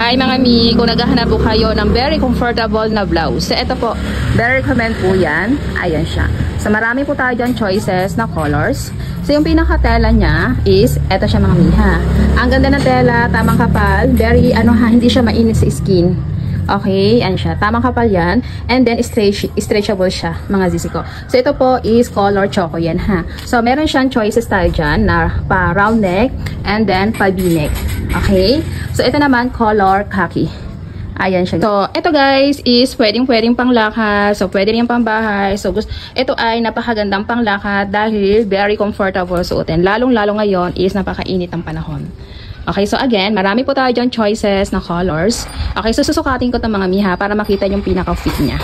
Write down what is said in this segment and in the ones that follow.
Hi mga mi, kung naghahanap po kayo ng very comfortable na blouse. So ito po, very recommend po yan. Ayan siya. So marami po tayo dyan choices na colors. So yung pinaka-tela niya is, ito siya mga miha. Ang ganda ng tela, tamang kapal, very hindi siya mainit sa skin. Okay, yan siya. Tamang kapal yan. And then, stretchable siya, mga zisi ko. So, ito po is color choco yan, ha. So, meron siyang choices tayo dyan na pa round neck and then pa v-neck. Okay? So, ito naman, color khaki. Ayan siya. So, ito guys is pwedeng panglakad. So, pwede rin pambahay. So, ito ay napakagandang panglakad dahil very comfortable suotin. Lalong-lalo ngayon is napakainit ang panahon. Okay, so again, marami po tayo dyan choices na colors. Okay, so susukatin ko itong mga miha para makita yung pinaka-fit niya.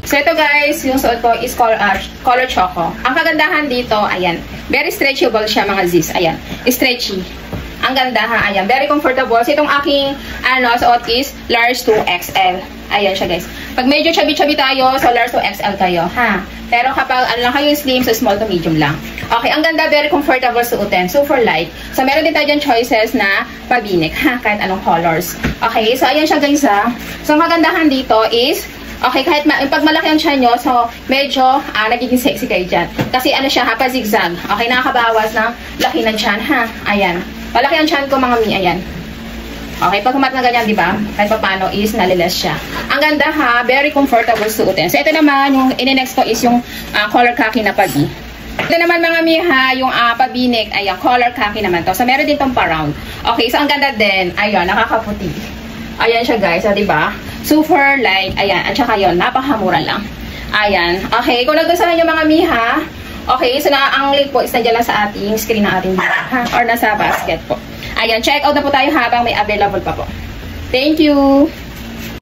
So ito guys, yung suot ko is color choco. Ang kagandahan dito, ayan, very stretchable siya mga zis. Ayan, stretchy. Ang ganda ha, ayan, very comfortable. So itong aking suot is large to XL. Ayan siya guys. Pag medyo chubby-chubby tayo, so large to XL kayo, ha. Pero kapag lang kayo slim, so small to medium lang. Okay, ang ganda, very comfortable suotin. Super light. So meron din tayo dyan choices na pabinik, ha, kahit anong colors. Okay, so ayan siya guys ha. So ang kagandahan dito is, okay, kahit pag malaki ang tiyan nyo, so medyo nagiging sexy kayo dyan. Kasi siya ha, pa-zigzag. Okay, nakakabawas ng laki ng tiyan, ha. Ayan. Malaki ang tiyan ko mga mi, ayan. Okay, pag humat na ganyan, di ba? Kahit pa paano is naliles siya. Ang ganda ha, very comfortable suotin. So ito naman, yung ini-next ko is yung color khaki na pagi. Ito naman mga miha, yung pabinik, ayan, color khaki naman to. So meron din tong pa-round. Okay, so ang ganda din, ayan, nakakaputi. Ayan siya guys, di ba? Super light, ayan, at saka yun, napakamura lang. Ayan, okay, kung nagustuhan nyo mga miha, okay, so ang link po is nandiyan lang sa ating screen ng ating video, ha? Or nasa basket po. Ayan, check out na po tayo habang may available pa po. Thank you!